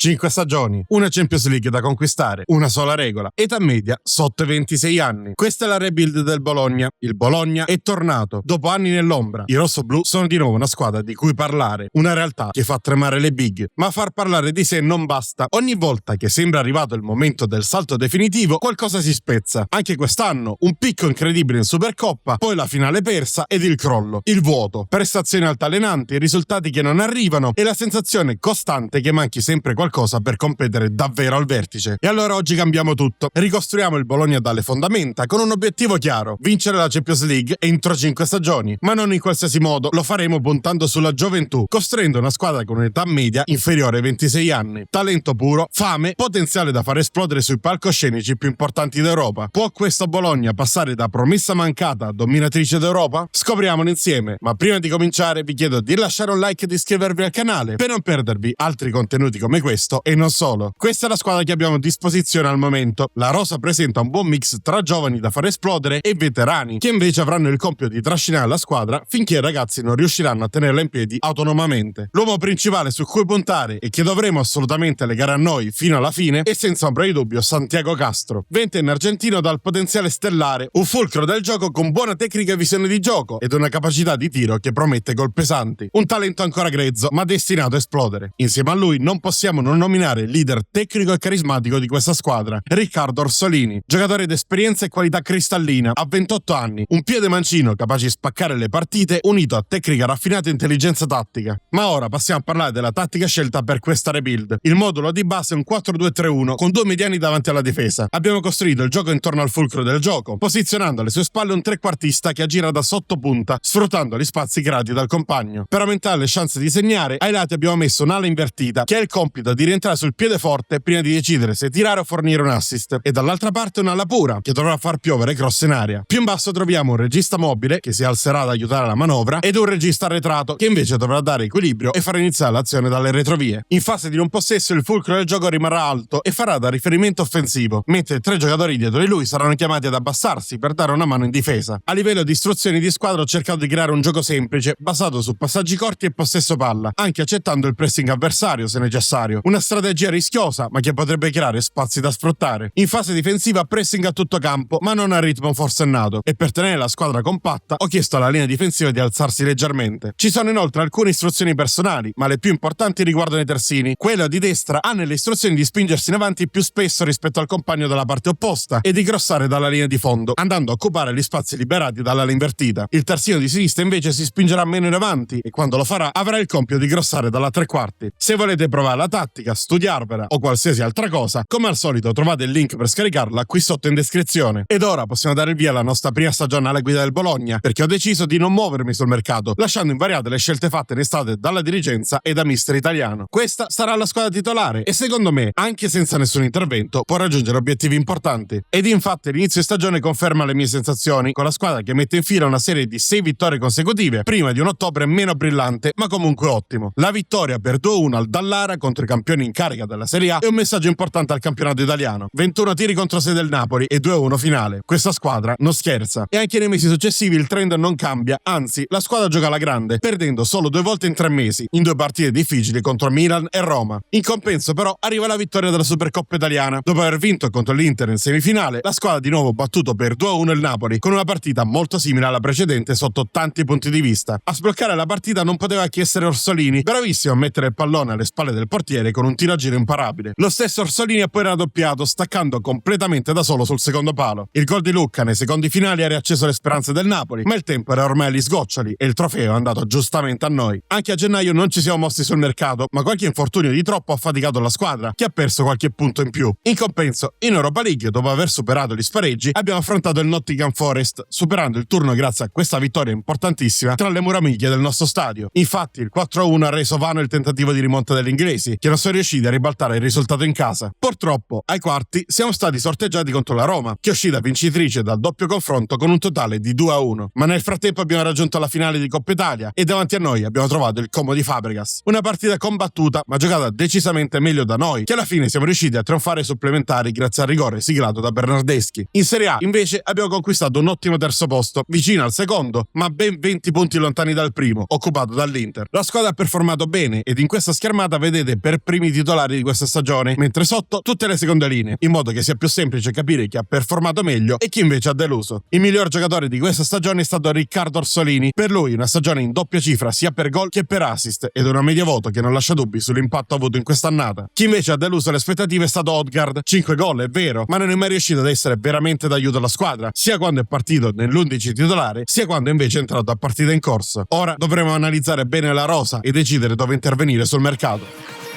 5 stagioni, una Champions League da conquistare, una sola regola, età media sotto i 26 anni. Questa è la rebuild del Bologna. Il Bologna è tornato dopo anni nell'ombra. I rossoblù sono di nuovo una squadra di cui parlare, una realtà che fa tremare le big. Ma far parlare di sé non basta. Ogni volta che sembra arrivato il momento del salto definitivo, qualcosa si spezza. Anche quest'anno un picco incredibile in Supercoppa, poi la finale persa ed il crollo, il vuoto, prestazioni altalenanti, risultati che non arrivano e la sensazione costante che manchi sempre qualcosa per competere davvero al vertice. E allora oggi cambiamo tutto. Ricostruiamo il Bologna dalle fondamenta con un obiettivo chiaro: vincere la Champions League entro 5 stagioni. Ma non in qualsiasi modo, lo faremo puntando sulla gioventù, costruendo una squadra con un'età media inferiore ai 26 anni. Talento puro, fame, potenziale da far esplodere sui palcoscenici più importanti d'Europa. Può questo Bologna passare da promessa mancata a dominatrice d'Europa? Scopriamolo insieme, ma prima di cominciare vi chiedo di lasciare un like e di iscrivervi al canale per non perdervi altri contenuti come questo e non solo. Questa è la squadra che abbiamo a disposizione al momento. La rosa presenta un buon mix tra giovani da far esplodere e veterani, che invece avranno il compito di trascinare la squadra finché i ragazzi non riusciranno a tenerla in piedi autonomamente. L'uomo principale su cui puntare e che dovremo assolutamente legare a noi fino alla fine è senza ombra di dubbio Santiago Castro. Ventenne argentino dal potenziale stellare, un fulcro del gioco con buona tecnica e visione di gioco ed una capacità di tiro che promette gol pesanti. Un talento ancora grezzo ma destinato a esplodere. Insieme a lui non possiamo non nominare il leader tecnico e carismatico di questa squadra, Riccardo Orsolini, giocatore d'esperienza e qualità cristallina, a 28 anni, un piede mancino capace di spaccare le partite unito a tecnica raffinata e intelligenza tattica. Ma ora passiamo a parlare della tattica scelta per questa rebuild. Il modulo di base è un 4-2-3-1 con due mediani davanti alla difesa. Abbiamo costruito il gioco intorno al fulcro del gioco, posizionando alle sue spalle un trequartista che aggira da sottopunta, sfruttando gli spazi creati dal compagno. Per aumentare le chance di segnare, ai lati abbiamo messo un'ala invertita che ha il compito di rientrare sul piede forte prima di decidere se tirare o fornire un assist, e dall'altra parte un'ala pura che dovrà far piovere cross in aria. Più in basso troviamo un regista mobile che si alzerà ad aiutare la manovra ed un regista arretrato che invece dovrà dare equilibrio e far iniziare l'azione dalle retrovie. In fase di non possesso il fulcro del gioco rimarrà alto e farà da riferimento offensivo, mentre 3 giocatori dietro di lui saranno chiamati ad abbassarsi per dare una mano in difesa. A livello di istruzioni di squadra ho cercato di creare un gioco semplice basato su passaggi corti e possesso palla, anche accettando il pressing avversario se necessario. Una strategia rischiosa ma che potrebbe creare spazi da sfruttare. In fase difensiva pressing a tutto campo ma non a ritmo forsennato, e per tenere la squadra compatta ho chiesto alla linea difensiva di alzarsi leggermente. Ci sono inoltre alcune istruzioni personali, ma le più importanti riguardano i terzini. Quello di destra ha nelle istruzioni di spingersi in avanti più spesso rispetto al compagno dalla parte opposta e di crossare dalla linea di fondo, andando a occupare gli spazi liberati dall'ala invertita. Il terzino di sinistra invece si spingerà meno in avanti e quando lo farà avrà il compito di crossare dalla tre quarti. Se volete provare la tattica, studiarvela o qualsiasi altra cosa, come al solito trovate il link per scaricarla qui sotto in descrizione. Ed ora possiamo dare il via alla nostra prima stagione alla guida del Bologna, perché ho deciso di non muovermi sul mercato, lasciando invariate le scelte fatte in estate dalla dirigenza e da mister italiano. Questa sarà la squadra titolare e secondo me, anche senza nessun intervento, può raggiungere obiettivi importanti. Ed infatti l'inizio di stagione conferma le mie sensazioni, con la squadra che mette in fila una serie di 6 vittorie consecutive, prima di un ottobre meno brillante ma comunque ottimo. La vittoria per 2-1 al Dallara contro i campioni in carica della Serie A è un messaggio importante al campionato italiano. 21 tiri contro 6 del Napoli e 2-1 finale. Questa squadra non scherza. E anche nei mesi successivi il trend non cambia, anzi la squadra gioca alla grande, perdendo solo 2 volte in 3 mesi, in 2 partite difficili contro Milan e Roma. In compenso però arriva la vittoria della Supercoppa italiana. Dopo aver vinto contro l'Inter in semifinale, la squadra ha di nuovo battuto per 2-1 il Napoli, con una partita molto simile alla precedente sotto tanti punti di vista. A sbloccare la partita non poteva che essere Orsolini, bravissimo a mettere il pallone alle spalle del portiere con un tiro a giro imparabile. Lo stesso Orsolini ha poi raddoppiato, staccando completamente da solo sul secondo palo. Il gol di Lucca nei secondi finali ha riacceso le speranze del Napoli, ma il tempo era ormai agli sgoccioli e il trofeo è andato giustamente a noi. Anche a gennaio non ci siamo mossi sul mercato, ma qualche infortunio di troppo ha faticato la squadra, che ha perso qualche punto in più. In compenso, in Europa League, dopo aver superato gli spareggi, abbiamo affrontato il Nottingham Forest, superando il turno grazie a questa vittoria importantissima tra le mura amiche del nostro stadio. Infatti il 4-1 ha reso vano il tentativo di rimonta degli inglesi, che non sono riusciti a ribaltare il risultato in casa. Purtroppo, ai quarti siamo stati sorteggiati contro la Roma, che è uscita vincitrice dal doppio confronto con un totale di 2-1. Ma nel frattempo abbiamo raggiunto la finale di Coppa Italia e davanti a noi abbiamo trovato il Como di Fabregas. Una partita combattuta ma giocata decisamente meglio da noi, che alla fine siamo riusciti a trionfare ai supplementari grazie al rigore siglato da Bernardeschi. In Serie A invece abbiamo conquistato un ottimo terzo posto, vicino al secondo ma ben 20 punti lontani dal primo, occupato dall'Inter. La squadra ha performato bene ed in questa schermata vedete per primi titolari di questa stagione, mentre sotto tutte le seconde linee, in modo che sia più semplice capire chi ha performato meglio e chi invece ha deluso. Il miglior giocatore di questa stagione è stato Riccardo Orsolini, per lui una stagione in doppia cifra sia per gol che per assist ed una media voto che non lascia dubbi sull'impatto avuto in quest'annata. Chi invece ha deluso le aspettative è stato Odegaard, 5 gol è vero, ma non è mai riuscito ad essere veramente d'aiuto alla squadra, sia quando è partito nell'11 titolare, sia quando invece è entrato a partita in corso. Ora dovremo analizzare bene la rosa e decidere dove intervenire sul mercato.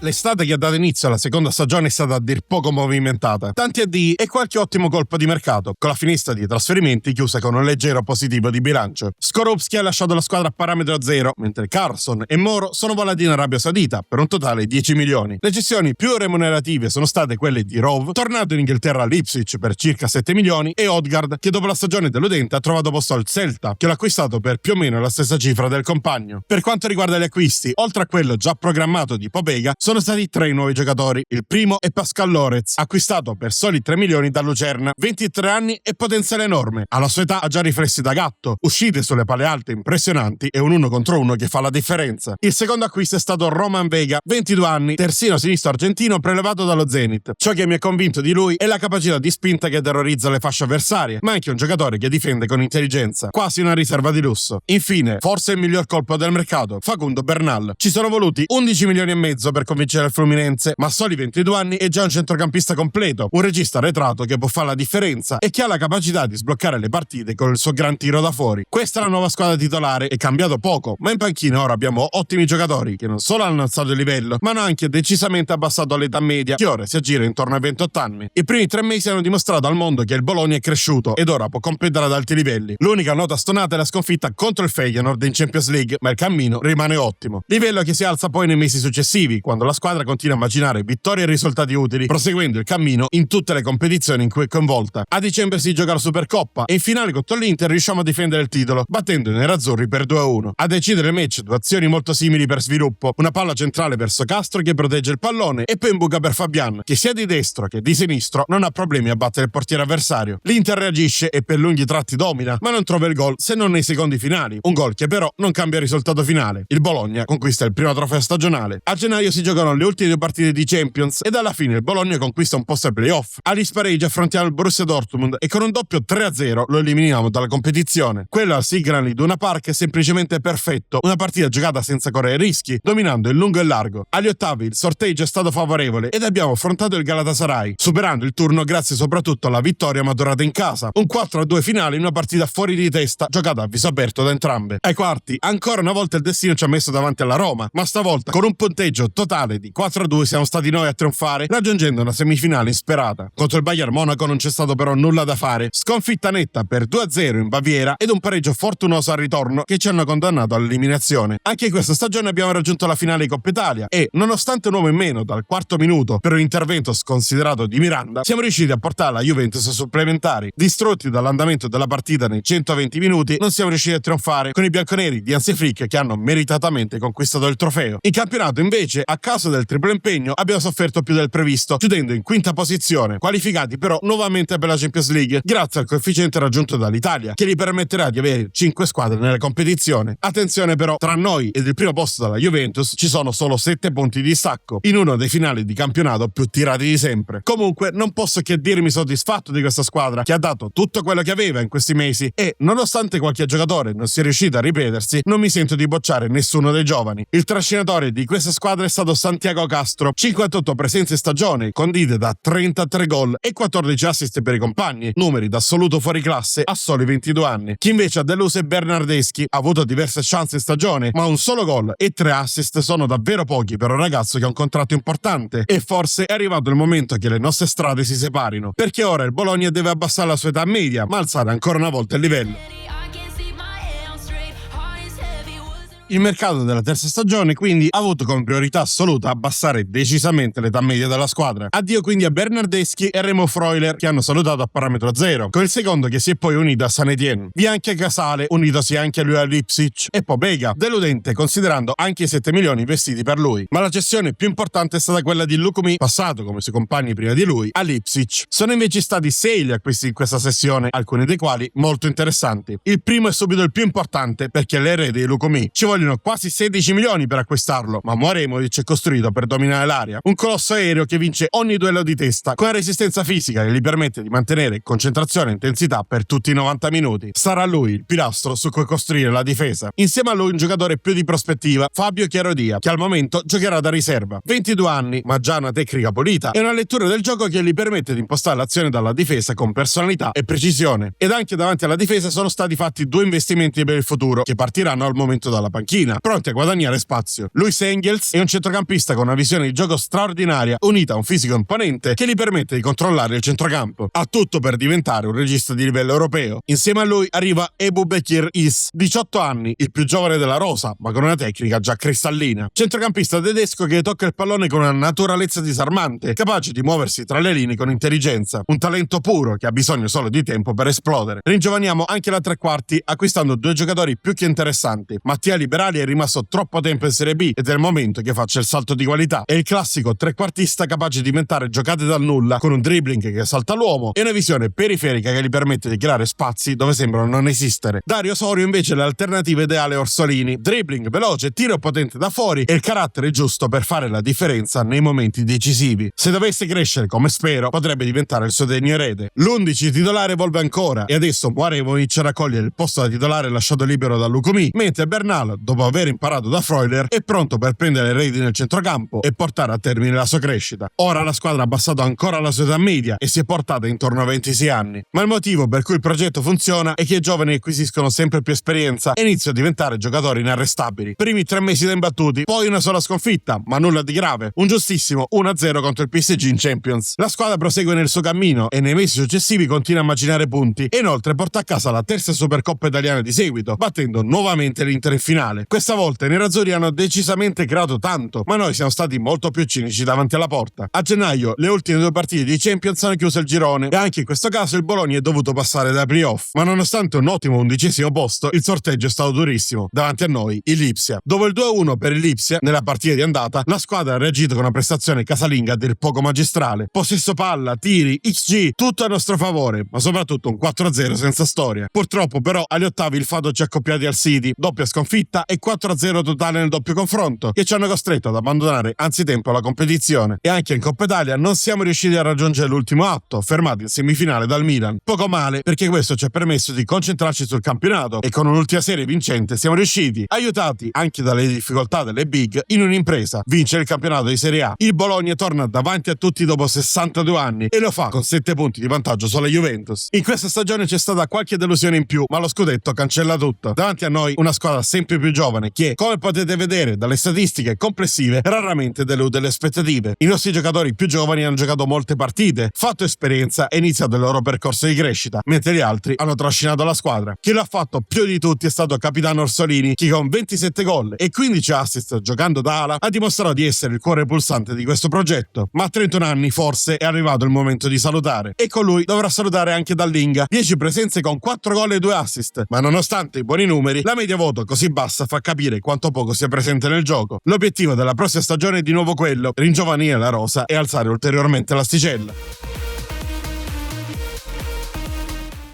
L'estate che ha dato inizio alla seconda stagione è stata a dir poco movimentata, tanti addii e qualche ottimo colpo di mercato, con la finestra di trasferimenti chiusa con un leggero positivo di bilancio. Skorupski ha lasciato la squadra a parametro zero, mentre Carlson e Moro sono volati in Arabia Saudita per un totale di 10 milioni. Le gestioni più remunerative sono state quelle di Rove, tornato in Inghilterra all'Ipswich per circa 7 milioni, e Odegaard, che dopo la stagione deludente ha trovato posto al Celta, che l'ha acquistato per più o meno la stessa cifra del compagno. Per quanto riguarda gli acquisti, oltre a quello già programmato di Pobega, sono stati 3 nuovi giocatori. Il primo è Pascal Lorez, acquistato per soli 3 milioni da Lucerna, 23 anni e potenziale enorme. Alla sua età ha già riflessi da gatto, uscite sulle pale alte impressionanti e un 1 contro 1 che fa la differenza. Il secondo acquisto è stato Roman Vega, 22 anni, terzino sinistro argentino prelevato dallo Zenit. Ciò che mi ha convinto di lui è la capacità di spinta che terrorizza le fasce avversarie, ma anche un giocatore che difende con intelligenza, quasi una riserva di lusso. Infine, forse il miglior colpo del mercato, Facundo Bernal. Ci sono voluti 11 milioni e mezzo per convincere il Fluminense, ma a soli 22 anni è già un centrocampista completo, un regista arretrato che può fare la differenza e che ha la capacità di sbloccare le partite con il suo gran tiro da fuori. Questa è la nuova squadra titolare, è cambiato poco, ma in panchina ora abbiamo ottimi giocatori che non solo hanno alzato il livello, ma hanno anche decisamente abbassato l'età media, che ora si aggira intorno ai 28 anni. I primi 3 mesi hanno dimostrato al mondo che il Bologna è cresciuto ed ora può competere ad alti livelli. L'unica nota stonata è la sconfitta contro il Feyenoord in Champions League, ma il cammino rimane ottimo. Livello che si alza poi nei mesi successivi, quando la squadra continua a immaginare vittorie e risultati utili, proseguendo il cammino in tutte le competizioni in cui è coinvolta. A dicembre si gioca la Supercoppa e in finale contro l'Inter riusciamo a difendere il titolo, battendo i nerazzurri per 2-1. A decidere il match, 2 azioni molto simili per sviluppo, una palla centrale verso Castro che protegge il pallone e poi in buca per Fabian, che sia di destro che di sinistro non ha problemi a battere il portiere avversario. L'Inter reagisce e per lunghi tratti domina, ma non trova il gol se non nei secondi finali, un gol che però non cambia il risultato finale. Il Bologna conquista il primo trofeo stagionale. A gennaio si giocano le ultime 2 partite di Champions ed alla fine il Bologna conquista un posto ai playoff. Agli spareggi affrontiamo il Borussia Dortmund e con un doppio 3-0 lo eliminiamo dalla competizione. Quello al Signal Iduna Park è semplicemente perfetto, una partita giocata senza correre rischi, dominando il lungo e largo. Agli ottavi il sorteggio è stato favorevole ed abbiamo affrontato il Galatasaray, superando il turno grazie soprattutto alla vittoria maturata in casa, un 4-2 finale in una partita fuori di testa giocata a viso aperto da entrambe. Ai quarti ancora una volta il destino ci ha messo davanti alla Roma, ma stavolta con un punteggio totale di 4-2 siamo stati noi a trionfare, raggiungendo una semifinale insperata. Contro il Bayern Monaco non c'è stato però nulla da fare, sconfitta netta per 2-0 in Baviera ed un pareggio fortunoso al ritorno che ci hanno condannato all'eliminazione. Anche in questa stagione abbiamo raggiunto la finale di Coppa Italia e, nonostante un uomo in meno dal quarto minuto per un intervento sconsiderato di Miranda, siamo riusciti a portare la Juventus ai supplementari. Distrutti dall'andamento della partita nei 120 minuti, non siamo riusciti a trionfare con i bianconeri di Hansi Flick che hanno meritatamente conquistato il trofeo. In campionato invece, a causa del triplo impegno, abbiamo sofferto più del previsto, chiudendo in quinta posizione, qualificati però nuovamente per la Champions League, grazie al coefficiente raggiunto dall'Italia, che gli permetterà di avere 5 squadre nella competizione. Attenzione però, tra noi ed il primo posto della Juventus ci sono solo 7 punti di distacco, in uno dei finali di campionato più tirati di sempre. Comunque, non posso che dirmi soddisfatto di questa squadra, che ha dato tutto quello che aveva in questi mesi e, nonostante qualche giocatore non sia riuscito a ripetersi, non mi sento di bocciare nessuno dei giovani. Il trascinatore di questa squadra è stato Santiago Castro, 58 presenze in stagione, condite da 33 gol e 14 assist per i compagni, numeri da assoluto fuoriclasse a soli 22 anni. Chi invece ha deluso è Bernardeschi, ha avuto diverse chance in stagione, ma un solo gol e 3 assist sono davvero pochi per un ragazzo che ha un contratto importante e forse è arrivato il momento che le nostre strade si separino, perché ora il Bologna deve abbassare la sua età media, ma alzare ancora una volta il livello. Il mercato della terza stagione quindi ha avuto come priorità assoluta abbassare decisamente l'età media della squadra. Addio quindi a Bernardeschi e Remo Freuler, che hanno salutato a parametro zero, con il secondo che si è poi unito a San Etienne. Via anche Casale, unitosi anche a lui all'Ipswich, e Pobega, deludente considerando anche i 7 milioni investiti per lui. Ma la cessione più importante è stata quella di Lukumi, passato come i suoi compagni prima di lui all'Ipswich. Sono invece stati 6 gli acquisti in questa sessione, alcuni dei quali molto interessanti. Il primo è subito il più importante perché l'erede di Lukumi. Ci vogliono vogliono quasi 16 milioni per acquistarlo, ma Mouaremovic è costruito per dominare l'area. Un colosso aereo che vince ogni duello di testa con una resistenza fisica che gli permette di mantenere concentrazione e intensità per tutti i 90 minuti. Sarà lui il pilastro su cui costruire la difesa. Insieme a lui un giocatore più di prospettiva, Fabio Chiarodia, che al momento giocherà da riserva. 22 anni, ma già una tecnica pulita e una lettura del gioco che gli permette di impostare l'azione dalla difesa con personalità e precisione. Ed anche davanti alla difesa sono stati fatti 2 investimenti per il futuro, che partiranno al momento dalla panchina, pronti a guadagnare spazio. Luis Engels è un centrocampista con una visione di gioco straordinaria, unita a un fisico imponente che gli permette di controllare il centrocampo. Ha tutto per diventare un regista di livello europeo. Insieme a lui arriva Ebubekir Is, 18 anni, il più giovane della rosa, ma con una tecnica già cristallina. Centrocampista tedesco che tocca il pallone con una naturalezza disarmante, capace di muoversi tra le linee con intelligenza. Un talento puro che ha bisogno solo di tempo per esplodere. Ringiovaniamo anche la tre quarti acquistando 2 giocatori più che interessanti. Mattia Liberali è rimasto troppo tempo in Serie B ed è il momento che faccia il salto di qualità. È il classico trequartista capace di inventare giocate dal nulla con un dribbling che salta l'uomo e una visione periferica che gli permette di creare spazi dove sembrano non esistere. Dario Osorio invece è l'alternativa ideale a Orsolini. Dribbling veloce, tiro potente da fuori e il carattere giusto per fare la differenza nei momenti decisivi. Se dovesse crescere come spero, potrebbe diventare il suo degno erede. L'11 titolare evolve ancora e adesso Mouaremovic raccoglie il posto da titolare lasciato libero da Lukumi, mentre Bernal, dopo aver imparato da Freuler, è pronto per prendere le redini nel centrocampo e portare a termine la sua crescita. Ora la squadra ha abbassato ancora la sua età media e si è portata intorno a 26 anni. Ma il motivo per cui il progetto funziona è che i giovani acquisiscono sempre più esperienza e iniziano a diventare giocatori inarrestabili. Primi 3 mesi da imbattuti, poi una sola sconfitta, ma nulla di grave. Un giustissimo 1-0 contro il PSG in Champions. La squadra prosegue nel suo cammino e nei mesi successivi continua a macinare punti e inoltre porta a casa la terza Supercoppa italiana di seguito, battendo nuovamente l'Inter in finale. Questa volta i nerazzurri hanno decisamente creato tanto, ma noi siamo stati molto più cinici davanti alla porta. A gennaio le ultime 2 partite di Champions hanno chiuso il girone e anche in questo caso il Bologna è dovuto passare dai playoff, ma nonostante un ottimo 11° posto il sorteggio è stato durissimo. Davanti a noi il Lipsia. Dopo il 2-1 per il Lipsia nella partita di andata, la squadra ha reagito con una prestazione casalinga a dir poco magistrale. Possesso palla, tiri, XG, tutto a nostro favore, ma soprattutto un 4-0 senza storia. Purtroppo però agli ottavi il fato ci ha accoppiati al City, doppia sconfitta e 4-0 totale nel doppio confronto, che ci hanno costretto ad abbandonare anzitempo la competizione. E anche in Coppa Italia non siamo riusciti a raggiungere l'ultimo atto, fermati in semifinale dal Milan. Poco male, perché questo ci ha permesso di concentrarci sul campionato e con un'ultima serie vincente siamo riusciti, aiutati anche dalle difficoltà delle big, in un'impresa: vincere il campionato di Serie A. Il Bologna torna davanti a tutti dopo 62 anni e lo fa con 7 punti di vantaggio sulla Juventus. In questa stagione c'è stata qualche delusione in più, ma lo scudetto cancella tutto. Davanti a noi una squadra sempre più giovane che, come potete vedere dalle statistiche complessive, raramente delude le aspettative. I nostri giocatori più giovani hanno giocato molte partite, fatto esperienza e iniziato il loro percorso di crescita, mentre gli altri hanno trascinato la squadra. Chi l'ha fatto più di tutti è stato capitano Orsolini, che con 27 gol e 15 assist giocando da ala ha dimostrato di essere il cuore pulsante di questo progetto. Ma a 31 anni forse è arrivato il momento di salutare, e con lui dovrà salutare anche Dallinga. 10 presenze con 4 gol e 2 assist, ma nonostante i buoni numeri la media voto così bassa fa capire quanto poco sia presente nel gioco. L'obiettivo della prossima stagione è di nuovo quello: ringiovanire la rosa e alzare ulteriormente l'asticella.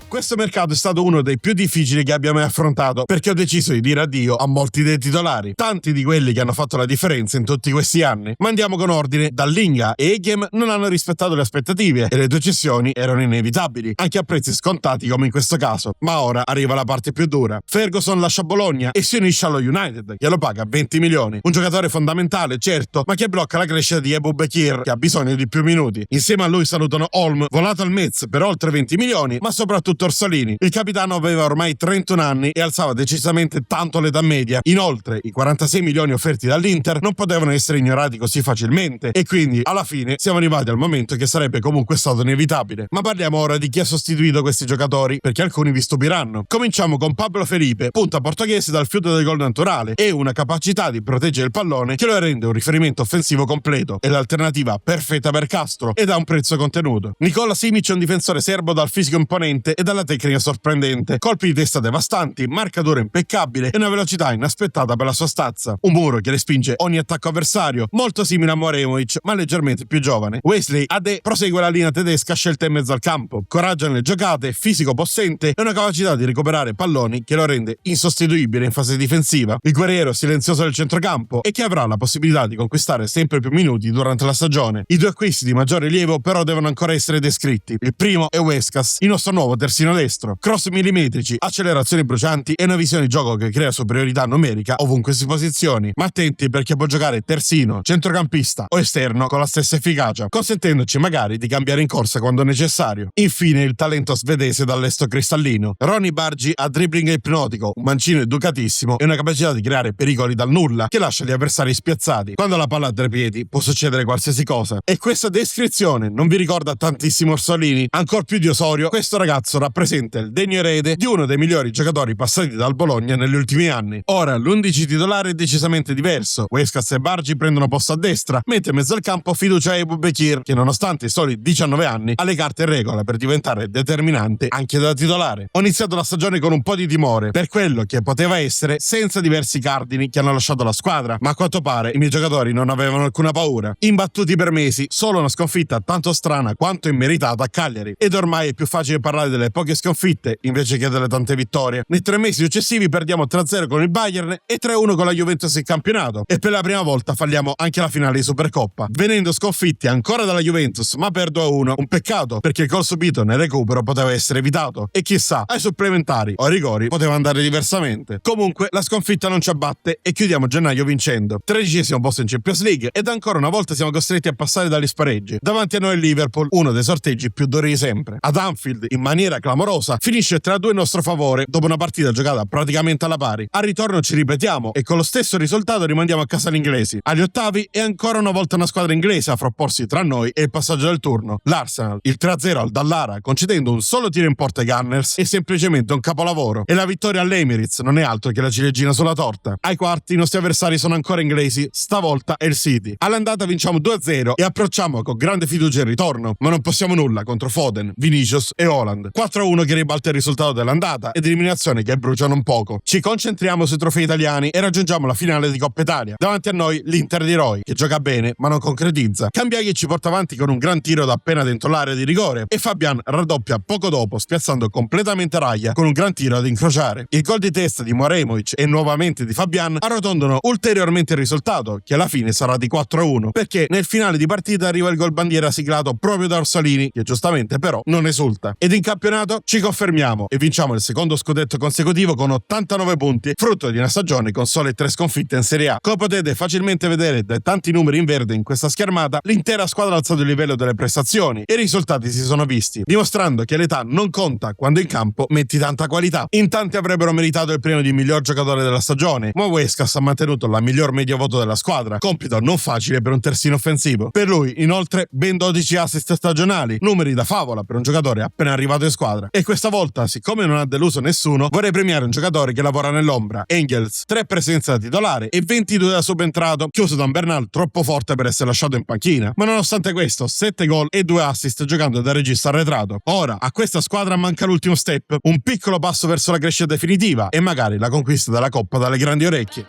Questo mercato è stato uno dei più difficili che abbia mai affrontato, perché ho deciso di dire addio a molti dei titolari, tanti di quelli che hanno fatto la differenza in tutti questi anni. Ma andiamo con ordine. Dallinga e Eghem non hanno rispettato le aspettative e le 2 cessioni erano inevitabili, anche a prezzi scontati come in questo caso. Ma ora arriva la parte più dura. Ferguson lascia Bologna e si unisce allo United, che lo paga 20 milioni. Un giocatore fondamentale, certo, ma che blocca la crescita di Ebubekir, che ha bisogno di più minuti. Insieme a lui salutano Holm, volato al Metz per oltre 20 milioni, ma soprattutto Orsolini. Il capitano aveva ormai 31 anni e alzava decisamente tanto l'età media. Inoltre, i 46 milioni offerti dall'Inter non potevano essere ignorati così facilmente e quindi, alla fine, siamo arrivati al momento che sarebbe comunque stato inevitabile. Ma parliamo ora di chi ha sostituito questi giocatori, perché alcuni vi stupiranno. Cominciamo con Pablo Felipe, punta portoghese dal fiuto del gol naturale e una capacità di proteggere il pallone che lo rende un riferimento offensivo completo. È l'alternativa perfetta per Castro ed ha un prezzo contenuto. Nicola Simic è un difensore serbo dal fisico imponente ed dalla tecnica sorprendente, colpi di testa devastanti, marcatura impeccabile e una velocità inaspettata per la sua stazza. Un muro che respinge ogni attacco avversario, molto simile a Moremovic ma leggermente più giovane. Wesley Ade prosegue la linea tedesca scelta in mezzo al campo, coraggio nelle giocate, fisico possente e una capacità di recuperare palloni che lo rende insostituibile in fase difensiva. Il guerriero silenzioso del centrocampo e che avrà la possibilità di conquistare sempre più minuti durante la stagione. I due acquisti di maggior rilievo però devono ancora essere descritti. Il primo è Wescas, il nostro nuovo terzino destro. Cross millimetrici, accelerazioni brucianti e una visione di gioco che crea superiorità numerica ovunque si posizioni. Ma attenti perché può giocare terzino, centrocampista o esterno con la stessa efficacia, consentendoci magari di cambiare in corsa quando necessario. Infine il talento svedese dall'esto cristallino. Ronny Bargi ha dribbling ipnotico, un mancino educatissimo e una capacità di creare pericoli dal nulla che lascia gli avversari spiazzati. Quando la palla ha tre piedi può succedere qualsiasi cosa. E questa descrizione non vi ricorda tantissimo Orsolini? Ancor più di Osorio, questo ragazzo rappresenta il degno erede di uno dei migliori giocatori passati dal Bologna negli ultimi anni. Ora l'11 titolare è decisamente diverso. Wescas e Bargi prendono posto a destra, mentre in mezzo al campo fiducia a Ebu Bekir, che nonostante i soli 19 anni ha le carte in regola per diventare determinante anche da titolare. Ho iniziato la stagione con un po' di timore per quello che poteva essere senza diversi cardini che hanno lasciato la squadra, ma a quanto pare i miei giocatori non avevano alcuna paura. Imbattuti per mesi, solo una sconfitta tanto strana quanto immeritata a Cagliari, ed ormai è più facile parlare delle poche sconfitte invece che delle tante vittorie. Nei 3 mesi successivi perdiamo 3-0 con il Bayern e 3-1 con la Juventus in campionato, e per la prima volta falliamo anche la finale di Supercoppa, venendo sconfitti ancora dalla Juventus ma per 2-1. Un peccato perché il gol subito nel recupero poteva essere evitato e chissà, ai supplementari o ai rigori poteva andare diversamente. Comunque la sconfitta non ci abbatte e chiudiamo gennaio vincendo. 13° posto in Champions League ed ancora una volta siamo costretti a passare dagli spareggi. Davanti a noi il Liverpool, uno dei sorteggi più duri di sempre. Ad Anfield, in maniera clamorosa, finisce 3-2 in nostro favore dopo una partita giocata praticamente alla pari. Al ritorno ci ripetiamo e con lo stesso risultato rimandiamo a casa gli inglesi. Agli ottavi è ancora una volta una squadra inglese a frapporsi tra noi e il passaggio del turno. L'Arsenal, il 3-0 al Dallara, concedendo un solo tiro in porta ai Gunners, è semplicemente un capolavoro. E la vittoria all'Emirates non è altro che la ciliegina sulla torta. Ai quarti i nostri avversari sono ancora inglesi, stavolta è il City. All'andata vinciamo 2-0 e approcciamo con grande fiducia il ritorno, ma non possiamo nulla contro Foden, Vinicius e Haaland. 4-1 che ribalta il risultato dell'andata ed eliminazioni che bruciano un poco. Ci concentriamo sui trofei italiani e raggiungiamo la finale di Coppa Italia. Davanti a noi l'Inter di Roy, che gioca bene ma non concretizza. Cambiaghi ci porta avanti con un gran tiro da appena dentro l'area di rigore e Fabian raddoppia poco dopo, spiazzando completamente Raya con un gran tiro ad incrociare. Il gol di testa di Moremovic e nuovamente di Fabian arrotondano ulteriormente il risultato, che alla fine sarà di 4-1, perché nel finale di partita arriva il gol bandiera siglato proprio da Orsolini, che giustamente però non esulta. Ed in campionato ci confermiamo e vinciamo il secondo scudetto consecutivo con 89 punti, frutto di una stagione con sole 3 sconfitte in Serie A. Come potete facilmente vedere dai tanti numeri in verde in questa schermata, l'intera squadra ha alzato il livello delle prestazioni e i risultati si sono visti, dimostrando che l'età non conta quando in campo metti tanta qualità. In tanti avrebbero meritato il premio di miglior giocatore della stagione, ma Wescas ha mantenuto la miglior media voto della squadra, compito non facile per un terzino offensivo. Per lui, inoltre, ben 12 assist stagionali, numeri da favola per un giocatore appena arrivato in squadra. E questa volta, siccome non ha deluso nessuno, vorrei premiare un giocatore che lavora nell'ombra, Engels, 3 presenze da titolare e 22 da subentrato, chiuso da un Bernal troppo forte per essere lasciato in panchina. Ma nonostante questo, 7 gol e 2 assist giocando da regista arretrato. Ora, a questa squadra manca l'ultimo step, un piccolo passo verso la crescita definitiva e magari la conquista della Coppa dalle grandi orecchie.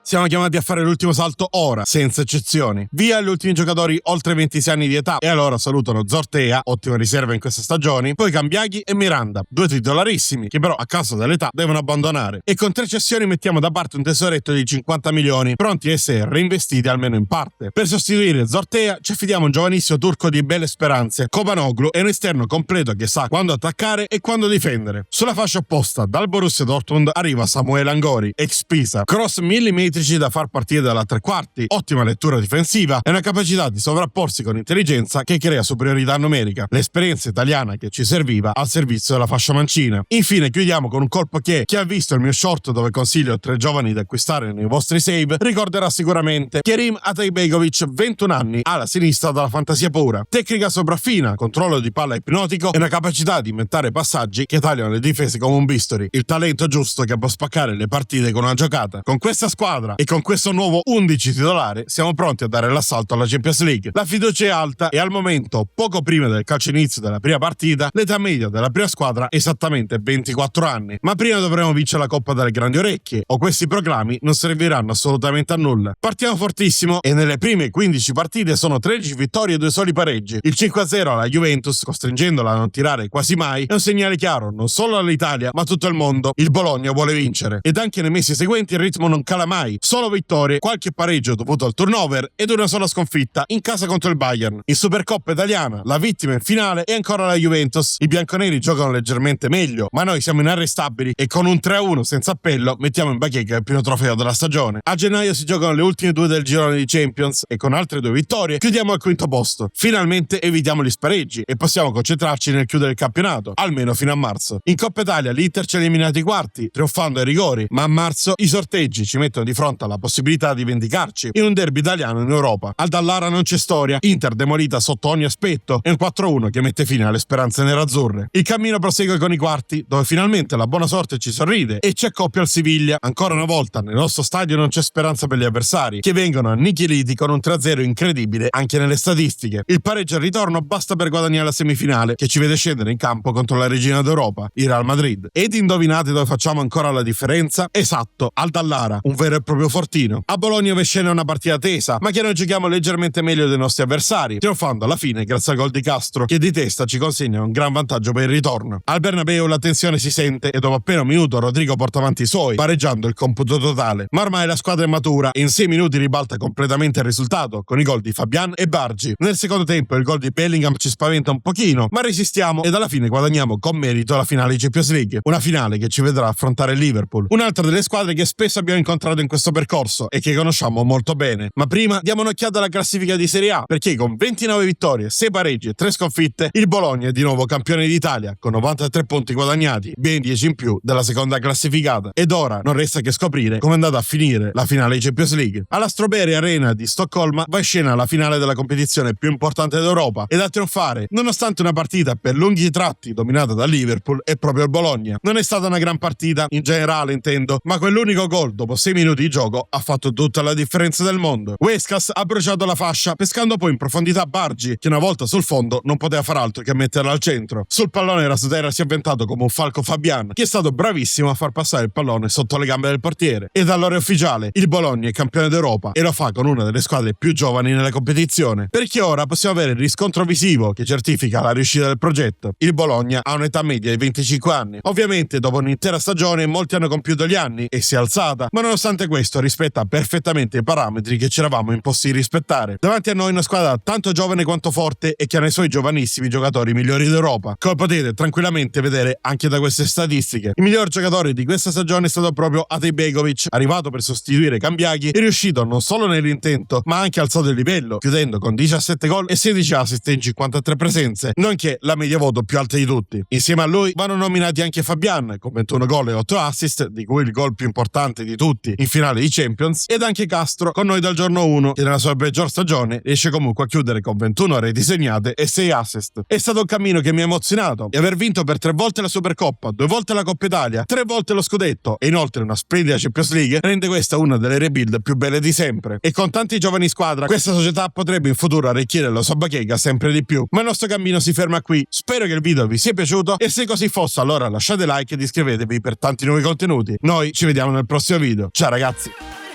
Siamo chiamati a fare l'ultimo salto ora, senza eccezioni. Via gli ultimi giocatori oltre 26 anni di età e allora salutano Zortea, ottima riserva in queste stagioni, poi Cambiaghi e Miranda, 2 titolarissimi che però a causa dell'età devono abbandonare. E con 3 cessioni mettiamo da parte un tesoretto di 50 milioni, pronti a essere reinvestiti almeno in parte. Per sostituire Zortea ci affidiamo un giovanissimo turco di belle speranze, Kobanoglu, e un esterno completo che sa quando attaccare e quando difendere. Sulla fascia opposta, dal Borussia Dortmund arriva Samuel Angori, ex Pisa, cross millimetrici da far partire dalla 3/4, ottima lettura difensiva e una capacità di sovrapporsi con intelligenza che crea superiorità numerica. L'esperienza italiana che ci serviva al servizio della fascia mancina. Infine chiudiamo con un colpo che chi ha visto il mio short dove consiglio 3 giovani da acquistare nei vostri save ricorderà sicuramente. Kerim Atajbegovic, 21 anni, ala sinistra dalla fantasia pura, tecnica sopraffina, controllo di palla ipnotico e una capacità di inventare passaggi che tagliano le difese come un bisturi. Il talento giusto che può spaccare le partite con una giocata. Con questa squadra squadra e con questo nuovo 11 titolare siamo pronti a dare l'assalto alla Champions League. La fiducia è alta e al momento, poco prima del calcio inizio della prima partita, l'età media della prima squadra è esattamente 24 anni. Ma prima dovremo vincere la Coppa dalle grandi orecchie o questi proclami non serviranno assolutamente a nulla. Partiamo fortissimo e nelle prime 15 partite sono 13 vittorie e 2 soli pareggi. Il 5-0 alla Juventus, costringendola a non tirare quasi mai, è un segnale chiaro non solo all'Italia ma a tutto il mondo. Il Bologna vuole vincere ed anche nei mesi seguenti il ritmo non cala mai. Solo vittorie, qualche pareggio dovuto al turnover ed una sola sconfitta in casa contro il Bayern. In Supercoppa italiana la vittima in finale è ancora la Juventus. I bianconeri giocano leggermente meglio ma noi siamo inarrestabili e con un 3-1 senza appello mettiamo in bacheca il primo trofeo della stagione. A gennaio si giocano le ultime 2 del girone di Champions e con altre 2 vittorie chiudiamo al quinto posto. Finalmente evitiamo gli spareggi e possiamo concentrarci nel chiudere il campionato, almeno fino a marzo. In Coppa Italia l'Inter ci ha eliminato ai quarti, trionfando ai rigori, ma a marzo i sorteggi ci mettono di fronte alla possibilità di vendicarci in un derby italiano in Europa. Al Dallara non c'è storia, Inter demolita sotto ogni aspetto e un 4-1 che mette fine alle speranze nerazzurre. Il cammino prosegue con i quarti, dove finalmente la buona sorte ci sorride e ci accoppia al Siviglia. Ancora una volta nel nostro stadio non c'è speranza per gli avversari, che vengono annichiliti con un 3-0 incredibile anche nelle statistiche. Il pareggio al ritorno basta per guadagnare la semifinale, che ci vede scendere in campo contro la regina d'Europa, il Real Madrid. Ed indovinate dove facciamo ancora la differenza? Esatto, al Dallara, un vero e proprio fortino. A Bologna dove scena una partita tesa, ma che noi giochiamo leggermente meglio dei nostri avversari, trionfando alla fine grazie al gol di Castro, che di testa ci consegna un gran vantaggio per il ritorno. Al Bernabeu la tensione si sente e dopo appena un minuto Rodrigo porta avanti i suoi, pareggiando il computo totale. Ma ormai la squadra è matura e in 6 minuti ribalta completamente il risultato con i gol di Fabian e Bargi. Nel secondo tempo il gol di Bellingham ci spaventa un pochino, ma resistiamo ed alla fine guadagniamo con merito la finale di Champions League, una finale che ci vedrà affrontare il Liverpool, un'altra delle squadre che spesso abbiamo incontrato in questo percorso e che conosciamo molto bene. Ma prima diamo un'occhiata alla classifica di Serie A, perché con 29 vittorie, 6 pareggi e 3 sconfitte, il Bologna è di nuovo campione d'Italia con 93 punti guadagnati, ben 10 in più della seconda classificata. Ed ora non resta che scoprire come è andata a finire la finale di Champions League. Alla Strawberry Arena di Stoccolma va in scena la finale della competizione più importante d'Europa ed a trionfare, nonostante una partita per lunghi tratti dominata da Liverpool, è proprio il Bologna. Non è stata una gran partita, in generale intendo, ma quell'unico gol dopo 6 minuti di gioco ha fatto tutta la differenza del mondo. Huescas ha bruciato la fascia, pescando poi in profondità Bargi, che una volta sul fondo non poteva far altro che metterla al centro. Sul pallone Rasudera si è avventato come un falco Fabian, che è stato bravissimo a far passare il pallone sotto le gambe del portiere. Ed allora è ufficiale, il Bologna è campione d'Europa e lo fa con una delle squadre più giovani nella competizione, perché ora possiamo avere il riscontro visivo che certifica la riuscita del progetto. Il Bologna ha un'età media di 25 anni. Ovviamente dopo un'intera stagione molti hanno compiuto gli anni e si è alzata, ma nonostante questo rispetta perfettamente i parametri che ci eravamo imposti di rispettare. Davanti a noi una squadra tanto giovane quanto forte e che ha nei suoi giovanissimi giocatori migliori d'Europa, come potete tranquillamente vedere anche da queste statistiche. Il miglior giocatore di questa stagione è stato proprio Ate Begovic, arrivato per sostituire Cambiaghi e riuscito non solo nell'intento ma anche alzato il livello, chiudendo con 17 gol e 16 assist in 53 presenze, nonché la media voto più alta di tutti. Insieme a lui vanno nominati anche Fabian con 21 gol e 8 assist, di cui il gol più importante di tutti in finale di Champions, ed anche Castro con noi dal giorno 1, che nella sua peggior stagione riesce comunque a chiudere con 21 reti segnate e 6 assist. È stato un cammino che mi ha emozionato e aver vinto per 3 volte la Supercoppa, 2 volte la Coppa Italia, 3 volte lo scudetto e inoltre una splendida Champions League rende questa una delle rebuild più belle di sempre. E con tanti giovani in squadra questa società potrebbe in futuro arricchire la sua bacheca sempre di più. Ma il nostro cammino si ferma qui. Spero che il video vi sia piaciuto e se così fosse allora lasciate like ed iscrivetevi per tanti nuovi contenuti. Noi ci vediamo nel prossimo video. Ciao ragazzi!